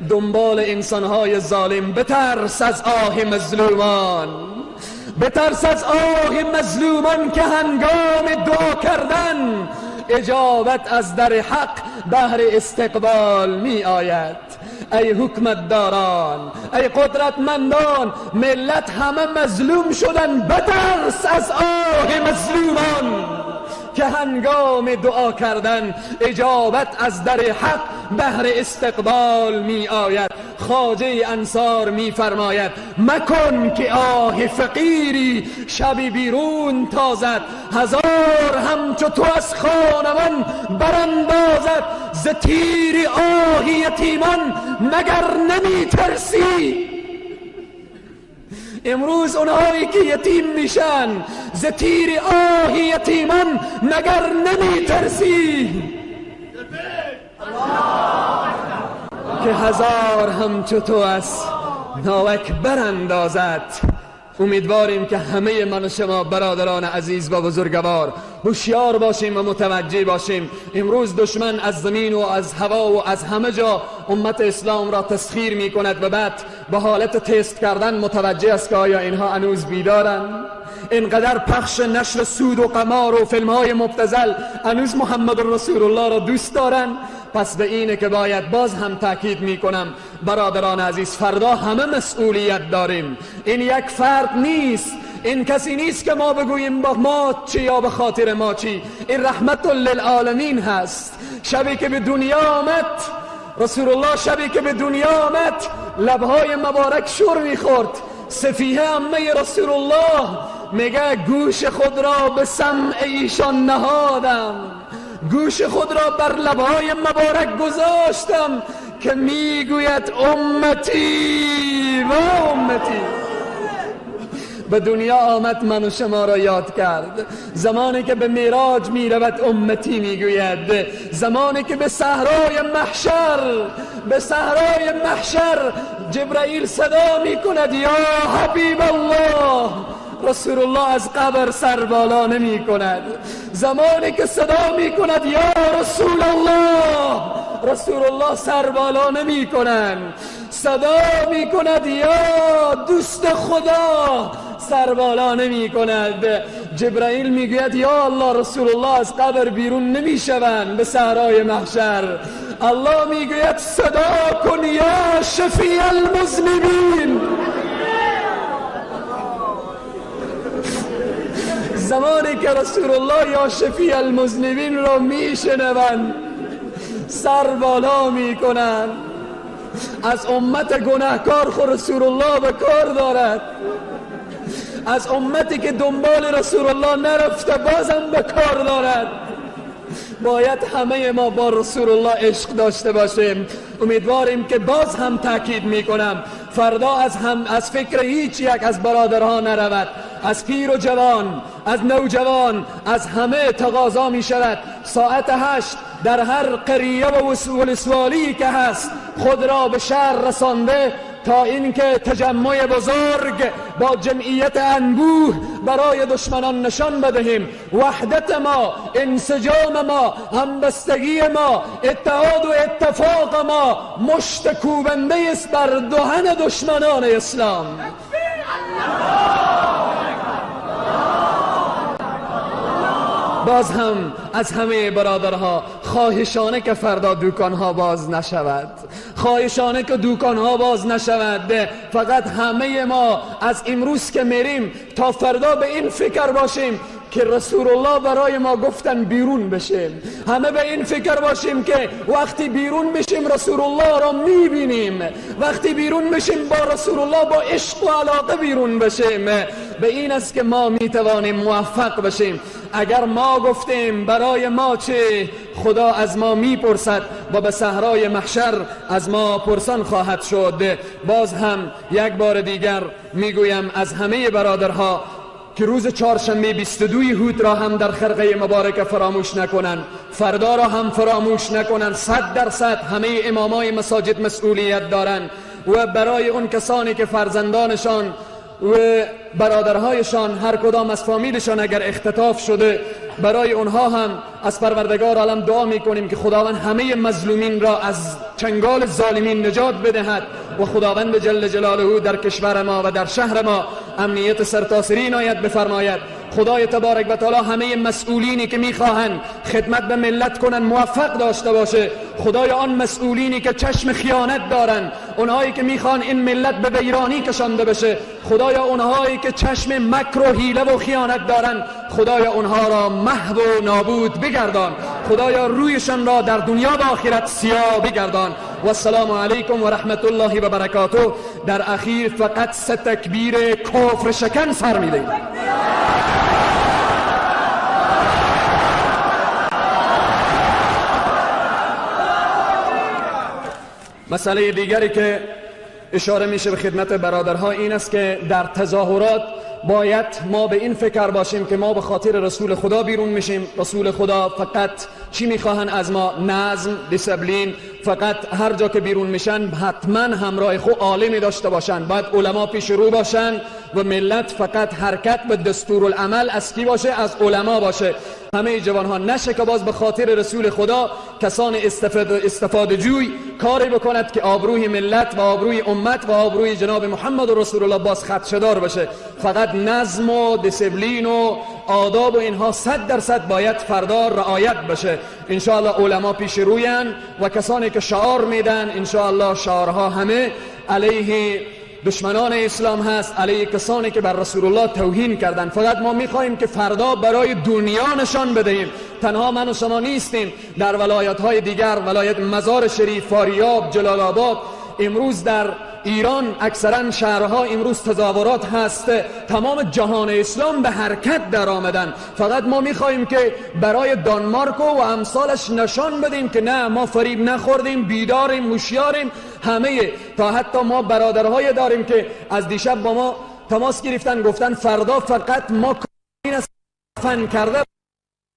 دنبال انسانهای ظالم. بترس از آه مظلومان، بترس از آه مظلومان که هنگام دعا کردن اجابت از در حق بهر استقبال می آید. ای حکمت داران، ای قدرتمندان، ملت همه مظلوم شدن. بترس از آه مظلومان که هنگام دعا کردن اجابت از در حق بهر استقبال می آید. خواجه انصار می فرماید مکن که آه فقیری شبی بیرون تازد، هزار همچو تو از خانمان براندازد. ز تیر آه یتیمان مگر نمی ترسی؟ امروز اونهایی که یتیم میشن ز تیر آه یتیمان مگر نمی ترسی؟ که هزار همچو تو از ناوک براندازد. امیدواریم که همه من و شما برادران عزیز و بزرگوار هوشیار باشیم و متوجه باشیم. امروز دشمن از زمین و از هوا و از همه جا امت اسلام را تسخیر می کند و بعد به حالت تست کردن متوجه است که آیا اینها هنوز بیدارن. اینقدر پخش نشر سود و قمار و فیلم های مبتذل هنوز محمد رسول الله را دوست دارن. پس به اینه که باید باز هم تاکید می کنم برادران عزیز، فردا همه مسئولیت داریم. این یک فرد نیست، این کسی نیست که ما بگوییم با ما چی یا به خاطر ما چی. این رحمت للعالمین هست. شبی که به دنیا آمد رسول الله، شبی که به دنیا آمد لبهای مبارک شور میخورد. صفیه عمه رسول الله میگه گوش خود را به سمع ایشان نهادم، گوش خود را بر لبهای مبارک گذاشتم که میگوید امتی و امتی. به دنیا آمد من و شما را یاد کرد. زمانی که به معراج می رود امتی میگوید. زمانی که به صحرای محشر جبرائیل صدا می کند یا حبیب الله، رسول الله از قبر سر بالا نمی کند. زمانی که صدا می کند یا رسول الله، رسول الله سر بالا نمی کنند. صدا می کند یا دوست خدا، سر بالا نمی کند. جبرائیل می گوید یا الله، رسول الله از قبر بیرون نمی شوند به صحرای محشر. الله می گوید صدا کن یا شفیع المذنبین. زمانی که رسول الله یا شفیع المذنبین را می شنوند سر بالا می کنند. از امت گناهکار خود رسول الله به کار دارد. از امتی که دنبال رسول الله نرفته بازم به کار دارد. باید همه ما با رسول الله عشق داشته باشیم. امیدواریم که باز هم تاکید میکنم فردا از فکر هیچ یک از برادرها نرود. از پیر و جوان، از نوجوان، از همه تقاضا می شود ساعت 8 در هر قریه و ولسوالی که هست خود را به شهر رسانده تا اینکه تجمع بزرگ با جمعیت انبوه برای دشمنان نشان بدهیم وحدت ما، انسجام ما، همبستگی ما، اتحاد و اتفاق ما مشت کوبنده است بر دهن دشمنان اسلام. باز هم از همه برادرها خواهشانه که فردا دوکانها باز نشود، خواهشانه که دوکانها باز نشود. فقط همه ما از امروز که میریم تا فردا به این فکر باشیم که رسول الله برای ما گفتن بیرون بشیم. همه به این فکر باشیم که وقتی بیرون بشیم رسول الله را میبینیم، وقتی بیرون بشیم با رسول الله با عشق و علاقه بیرون بشیم. به این است که ما میتوانیم موفق بشیم. اگر ما گفتیم برای ما چه، خدا از ما میپرسد و به صحرای محشر از ما پرسان خواهد شد. باز هم یک بار دیگر میگویم از همه برادرها که روز چهارشنبه 22 یهود را هم در خرقه مبارکه فراموش نکنن، فردا را هم فراموش نکنن. 100% همه امامای مساجد مسئولیت دارن و برای اون کسانی که فرزندانشان و برادرهایشان هر کدام از فامیلشان اگر اختطاف شده، برای اونها هم از پروردگار عالم دعا میکنیم که خداوند همه مظلومین را از چنگال ظالمین نجات بدهد و خداوند جل جلاله در کشور ما و در شهر ما امنیت سرتاسری عنایت بفرماید خدای تبارک و تعالی همه مسئولینی که میخواهند خدمت به ملت کنن موفق داشته باشه. خدای آن مسئولینی که چشم خیانت دارن، اونهایی که میخوان این ملت به ویرانی کشانده بشه، خدایا اونهایی که چشم مکر و حیله و خیانت دارن، خدایا اونها را محو و نابود بگردان. خدایا رویشان را در دنیا و آخرت سیاه بگردان. و السلام علیکم و رحمت الله و برکاته. در اخیر فقط 3 تکبیر کفر شکن سر میدهیم. مسئله دیگری که اشاره میشه به خدمت برادرها این است که در تظاهرات باید ما به این فکر باشیم که ما به خاطر رسول خدا بیرون میشیم. رسول خدا فقط چی میخواهن از ما؟ نظم، دیسپلین. فقط هر جا که بیرون میشن حتما همراه خود عالمی داشته باشن، باید علما پیش رو باشن و ملت فقط حرکت به دستورالعمل از کی باشه؟ از علما باشه. همه جوان ها نشه که باز به خاطر رسول خدا کسان استفاده جوی کاری بکند که آبروی ملت و آبروی امت و آبروی جناب محمد و رسول الله باز خدشه‌دار بشه. فقط نظم و دیسپلین و آداب و اینها 100% باید فردا رعایت بشه. انشاءالله علما پیش روین و کسانی که شعار میدن انشاءالله شعارها همه علیه دشمنان اسلام هست، علیه کسانی که بر رسول الله توهین کردن. فقط ما میخواهیم که فردا برای دنیا نشان بدهیم تنها من و شما نیستیم. در ولایت های دیگر، ولایت مزار شریف، فاریاب، جلال آباد، امروز در ایران اکثرا شهرها امروز تظاهرات هست. تمام جهان اسلام به حرکت در آمدن. فقط ما میخواهیم که برای دانمارک و امثالش نشان بدیم که نه، ما فریب نخوردیم، بیداریم، هوشیاریم همه. تا حتی ما برادرهای داریم که از دیشب با ما تماس گرفتن، گفتن فردا فقط ما این است کفن کرده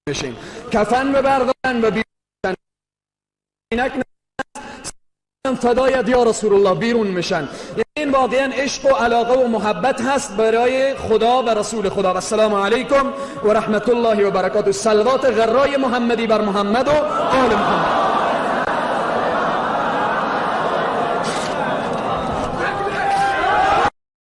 بشیم، کفن ببردارن و بیرون فدایت یا رسول الله بیرون میشن. این واقعا عشق و علاقه و محبت هست برای خدا و رسول خدا. و السلام علیکم و رحمت الله و برکاته. صلوات غرای محمدی بر محمد و آل محمد.